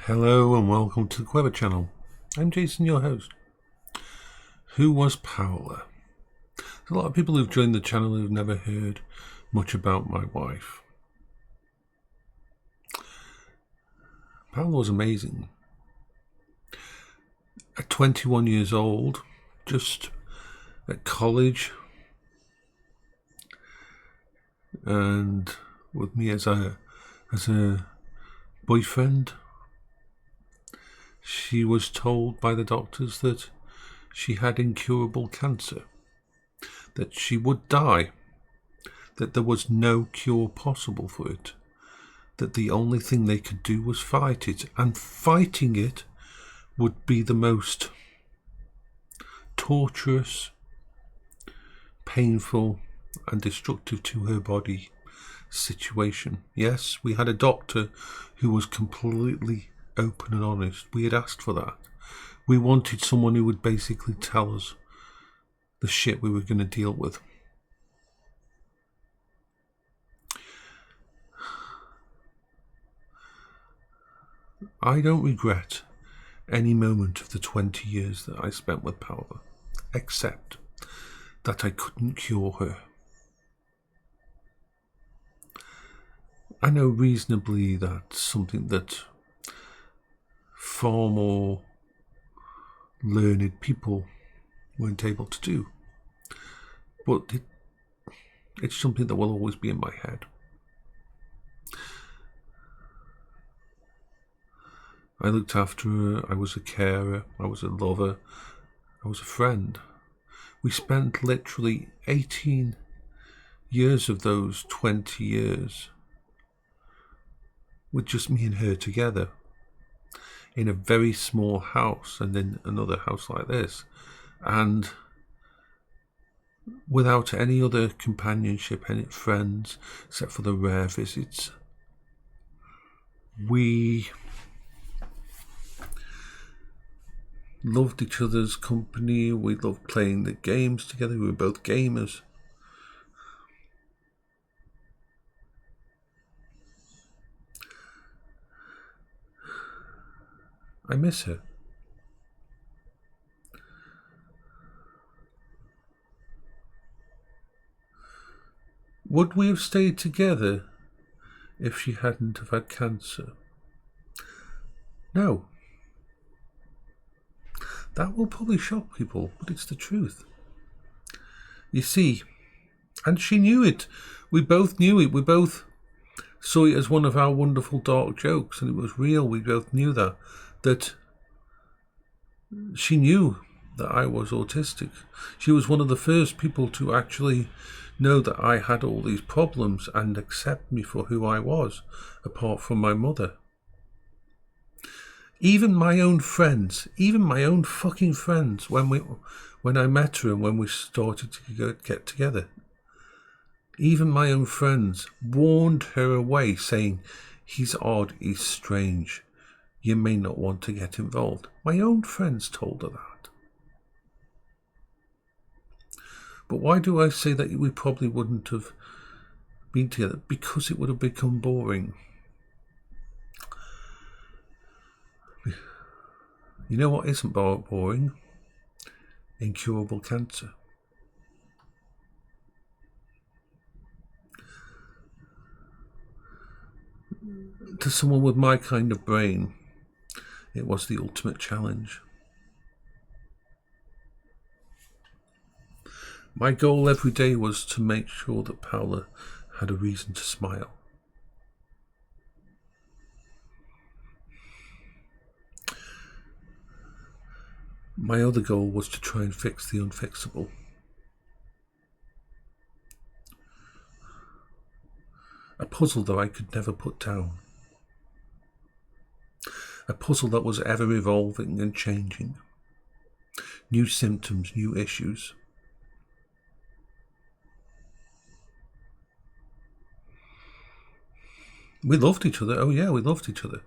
Hello and welcome to the Clever channel. I'm Jason, your host. Who was Paola? There's a lot of people who've joined the channel who've never heard much about my wife. Paola was amazing. At 21 years old, just at college, and with me as a boyfriend, she was told by the doctors that she had incurable cancer, that she would die, that there was no cure possible for it, that the only thing they could do was fight it, and fighting it would be the most torturous, painful and destructive to her body situation. Yes, we had a doctor who was completely open and honest. We had asked for that. We wanted someone who would basically tell us the shit we were going to deal with. I don't regret any moment of the 20 years that I spent with Paola, except that I couldn't cure her. I know reasonably that's something that far more learned people weren't able to do, but it's something that will always be in my head. I looked after her, I was a carer, I was a lover, I was a friend. We spent literally 18 years of those 20 years with just me and her together in a very small house, and in another house like this, and without any other companionship, any friends, except for the rare visits. We loved each other's company, we loved playing the games together, we were both gamers. I miss her. Would we have stayed together if she hadn't have had cancer? No. That will probably shock people, but it's the truth. You see, and she knew it. We both knew it. We both saw it as one of our wonderful dark jokes, and it was real. We both knew that she knew that I was autistic. She was one of the first people to actually know that I had all these problems and accept me for who I was, apart from my mother. Even my own friends, even my own fucking friends, when I met her and when we started to get together, even my own friends warned her away, saying, "He's odd, he's strange. You may not want to get involved." My own friends told her that. But why do I say that we probably wouldn't have been together? Because it would have become boring. You know what isn't boring? Incurable cancer. To someone with my kind of brain, it was the ultimate challenge. My goal every day was to make sure that Paola had a reason to smile. My other goal was to try and fix the unfixable. A puzzle that I could never put down. A puzzle that was ever evolving and changing. New symptoms, new issues. We loved each other. Oh yeah, we loved each other.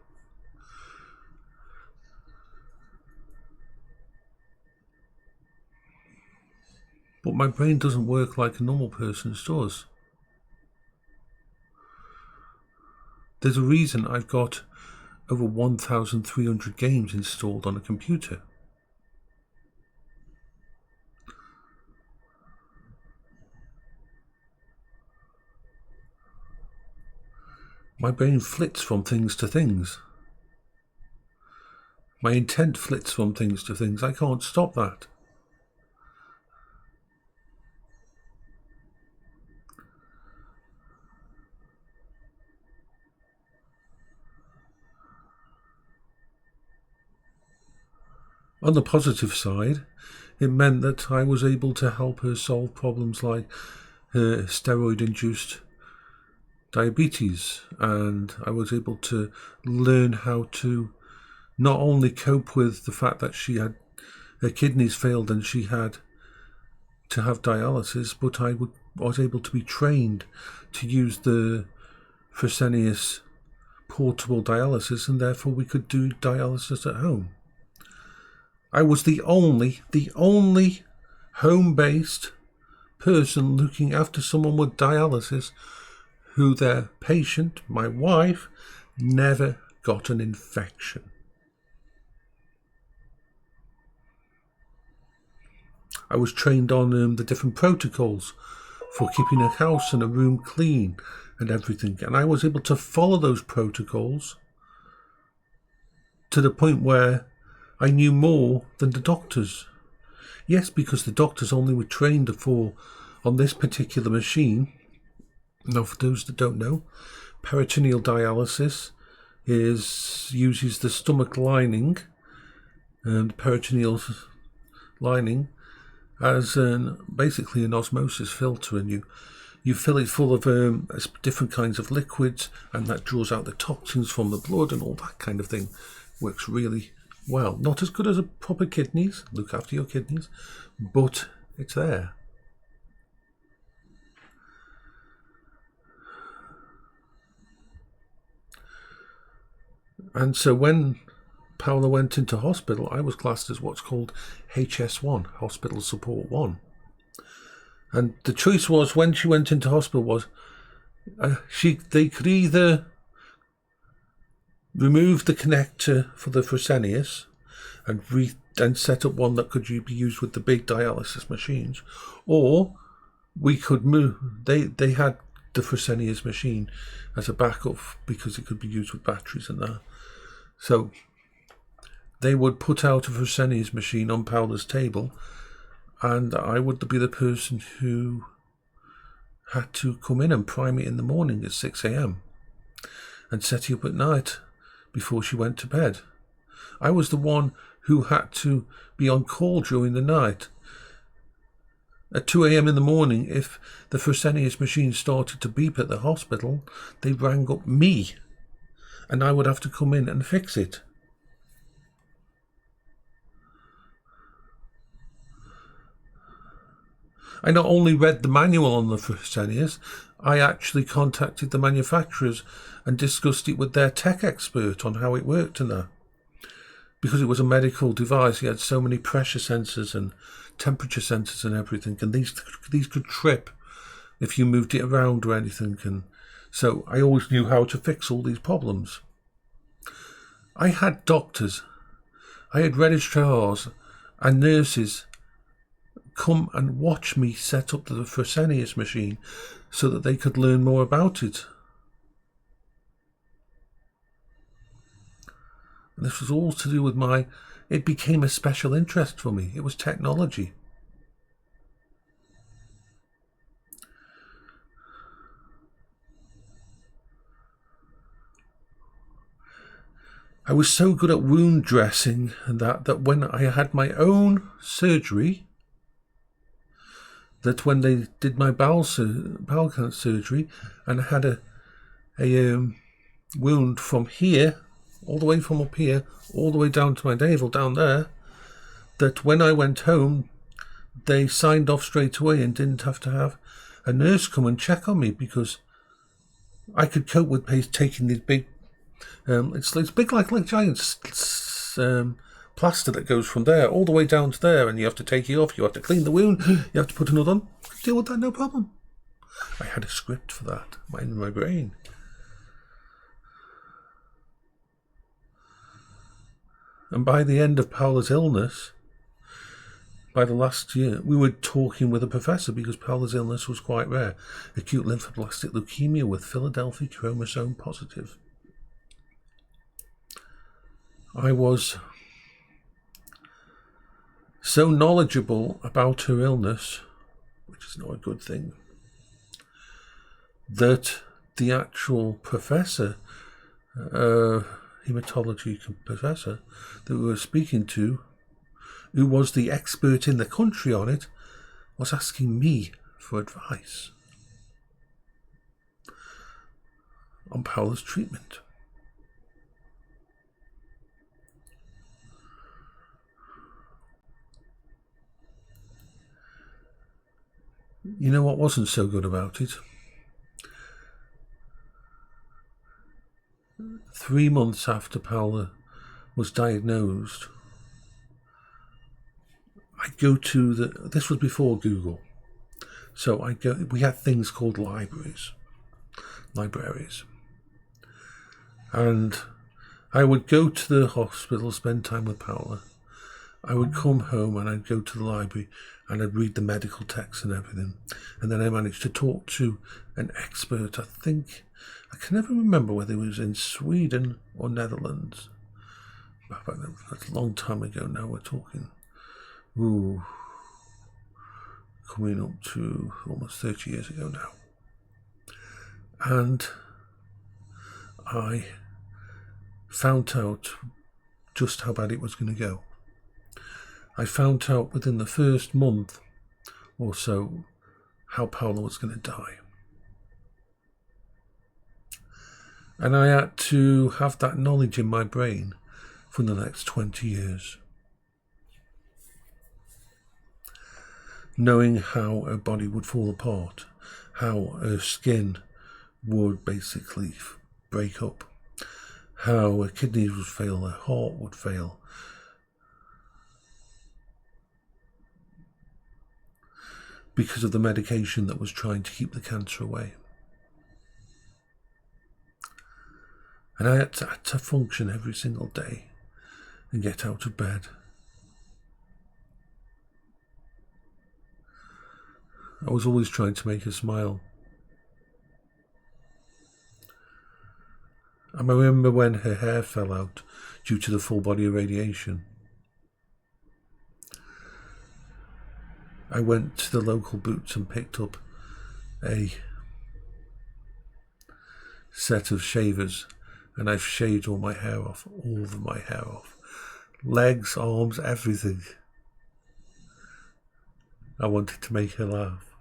But my brain doesn't work like a normal person's does. There's a reason I've got over 1,300 games installed on a computer. My brain flits from things to things. My intent flits from things to things. I can't stop that. On the positive side, it meant that I was able to help her solve problems like her steroid-induced diabetes, and I was able to learn how to not only cope with the fact that her kidneys failed and she had to have dialysis, but I was able to be trained to use the Fresenius portable dialysis, and therefore we could do dialysis at home. I was the only home-based person looking after someone with dialysis who their patient, my wife, never got an infection. I was trained on the different protocols for keeping a house and a room clean and everything, and I was able to follow those protocols to the point where I knew more than the doctors. Yes, because the doctors only were trained on this particular machine. Now, for those that don't know, peritoneal dialysis uses the stomach lining and peritoneal lining as basically an osmosis filter, and you fill it full of different kinds of liquids, and that draws out the toxins from the blood and all that kind of thing. Works really well. Not as good as a proper kidneys, look after your kidneys, but it's there. And so when Paola went into hospital, I was classed as what's called HS1, Hospital Support 1. And the choice was, when she went into hospital, was they could either remove the connector for the Fresenius and set up one that could be used with the big dialysis machines, or we could move. They had the Fresenius machine as a backup because it could be used with batteries and that. So they would put out a Fresenius machine on Paola's table, and I would be the person who had to come in and prime it in the morning at 6 a.m. and set it up at night before she went to bed. I was the one who had to be on call during the night. At 2 a.m. in the morning, if the Fresenius machine started to beep at the hospital, they rang up me, and I would have to come in and fix it. I not only read the manual on the Fresenius, I actually contacted the manufacturers and discussed it with their tech expert on how it worked and that. Because it was a medical device, he had so many pressure sensors and temperature sensors and everything, and these could trip if you moved it around or anything. And so I always knew how to fix all these problems. I had doctors, I had registrars and nurses come and watch me set up the Fresenius machine so that they could learn more about it. And this was all to do with it became a special interest for me. It was technology. I was so good at wound dressing and that when I had my own surgery, that when they did my bowel cancer surgery, and I had a wound from here, all the way from up here, all the way down to my navel down there, that when I went home, they signed off straight away and didn't have to have a nurse come and check on me, because I could cope with taking these big, it's big like giant plaster that goes from there all the way down to there, and you have to take it off, you have to clean the wound, you have to put another on. Deal with that, no problem. I had a script for that in my brain. And by the end of Paola's illness, by the last year, we were talking with a professor because Paola's illness was quite rare. Acute lymphoblastic leukemia with Philadelphia chromosome positive. I was so knowledgeable about her illness, which is not a good thing, that the actual professor, hematology professor that we were speaking to, who was the expert in the country on it, was asking me for advice on Paola's treatment. You know what wasn't so good about it? 3 months after Paola was diagnosed, I go to this was before Google, so we had things called libraries, and I would go to the hospital, spend time with Paola. I would come home and I'd go to the library and I'd read the medical texts and everything, and then I managed to talk to an expert. I think, I can never remember whether it was in Sweden or Netherlands. That's a long time ago now. We're talking, coming up to almost 30 years ago now. And I found out just how bad it was going to go. I found out within the first month or so how Paola was going to die. And I had to have that knowledge in my brain for the next 20 years. Knowing how her body would fall apart, how her skin would basically break up, how her kidneys would fail, her heart would fail. Because of the medication that was trying to keep the cancer away. And I had to function every single day and get out of bed. I was always trying to make her smile. And I remember when her hair fell out due to the full body irradiation. I went to the local Boots and picked up a set of shavers, and I've shaved all my hair off, legs, arms, everything. I wanted to make her laugh,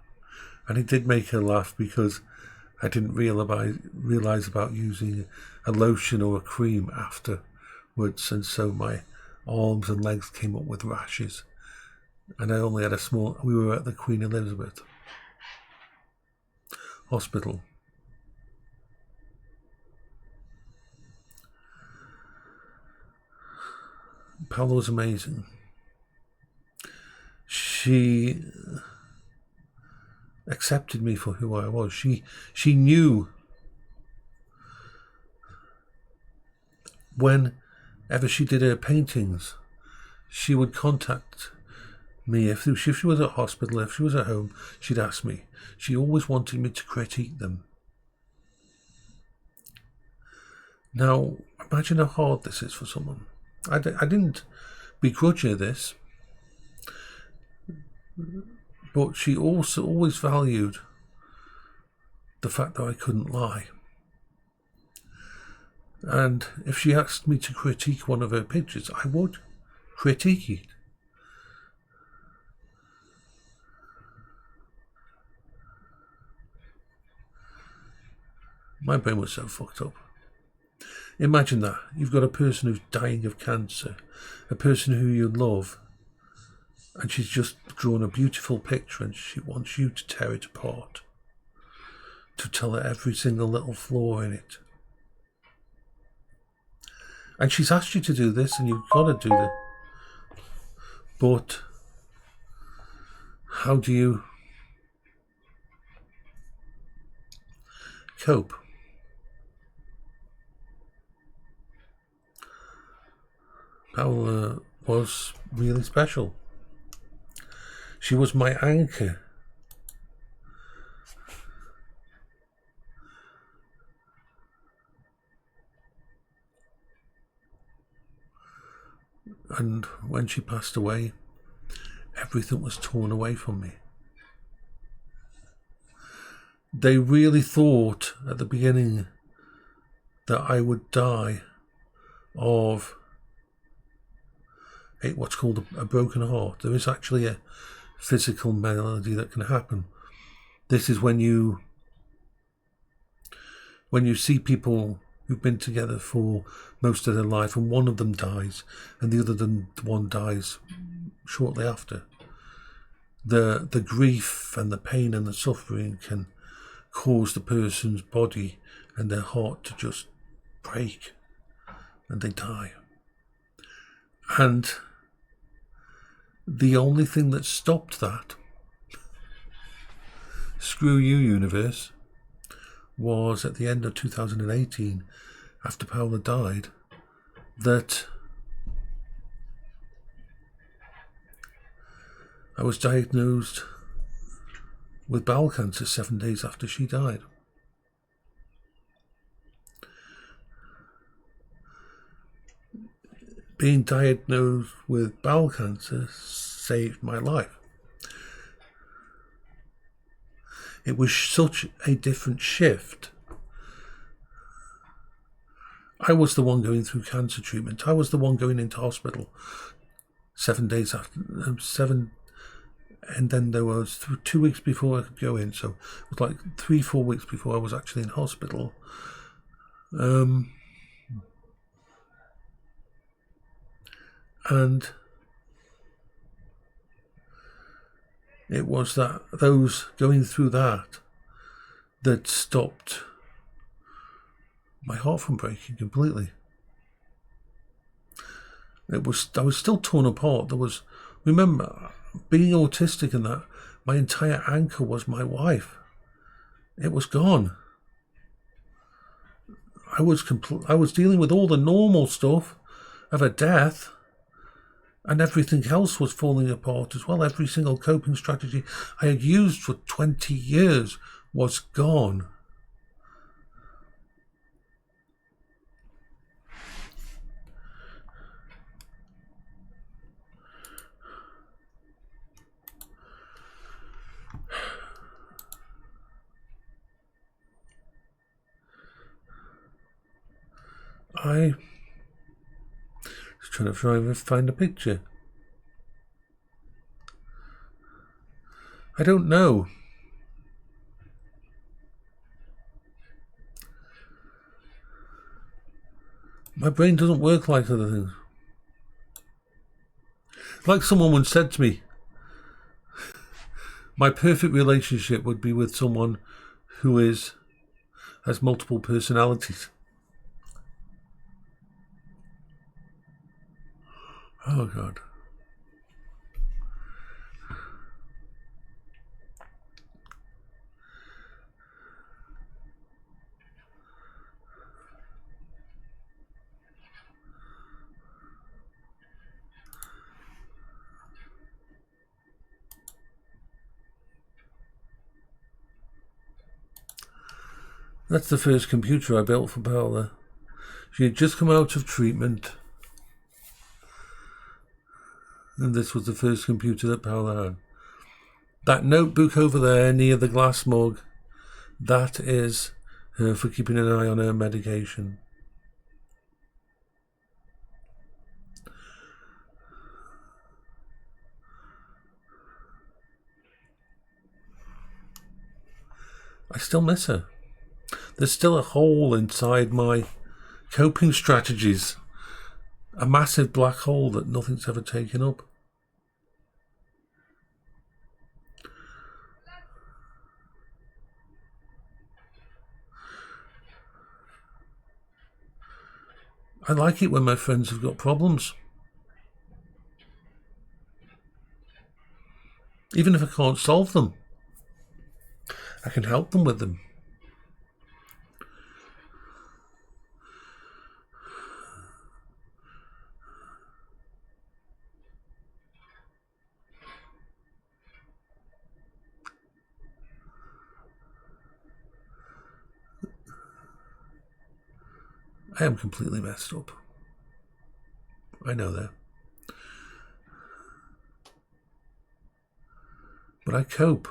and it did make her laugh because I didn't realize about using a lotion or a cream afterwards, and so my arms and legs came up with rashes. And I only had we were at the Queen Elizabeth Hospital. Paola was amazing. She accepted me for who I was. She knew whenever she did her paintings, she would contact me. If she was at hospital, if she was at home, she'd ask me. She always wanted me to critique them. Now, imagine how hard this is for someone. I didn't begrudge her this, but she also always valued the fact that I couldn't lie. And if she asked me to critique one of her pictures, I would critique it. My brain was so fucked up. Imagine that. You've got a person who's dying of cancer, a person who you love, and she's just drawn a beautiful picture and she wants you to tear it apart, to tell her every single little flaw in it. And she's asked you to do this and you've got to do that. But how do you cope? Paola was really special. She was my anchor. And when she passed away, everything was torn away from me. They really thought at the beginning that I would die of what's called a broken heart. There is actually a physical malady that can happen. This is when you see people who've been together for most of their life and one of them dies and the other one dies shortly after. The grief and the pain and the suffering can cause the person's body and their heart to just break and they die. And the only thing that stopped that, screw you universe, was at the end of 2018, after Paola died, that I was diagnosed with bowel cancer 7 days after she died. Being diagnosed with bowel cancer saved my life. It was such a different shift. I was the one going through cancer treatment. I was the one going into hospital 7 days after, and then there was 2 weeks before I could go in. So it was like 3-4 weeks before I was actually in hospital. And it was those going through that stopped my heart from breaking completely. I was still torn apart. Remember, being autistic and that, my entire anchor was my wife. It was gone. I was dealing with all the normal stuff of a death, and everything else was falling apart as well. Every single coping strategy I had used for 20 years was gone. I was trying to find a picture. I don't know. My brain doesn't work like other things. Like someone once said to me, my perfect relationship would be with someone who has multiple personalities. Oh God. That's the first computer I built for Paola. She had just come out of treatment, and this was the first computer that Paola had. That notebook over there near the glass mug, that is her for keeping an eye on her medication. I still miss her. There's still a hole inside my coping strategies. A massive black hole that nothing's ever taken up. I like it when my friends have got problems. Even if I can't solve them, I can help them with them. I am completely messed up. I know that. But I cope.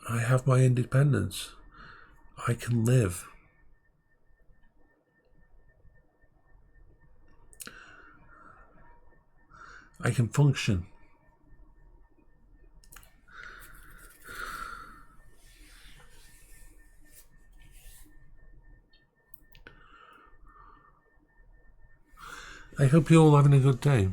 I have my independence. I can live. I can function. I hope you're all having a good day.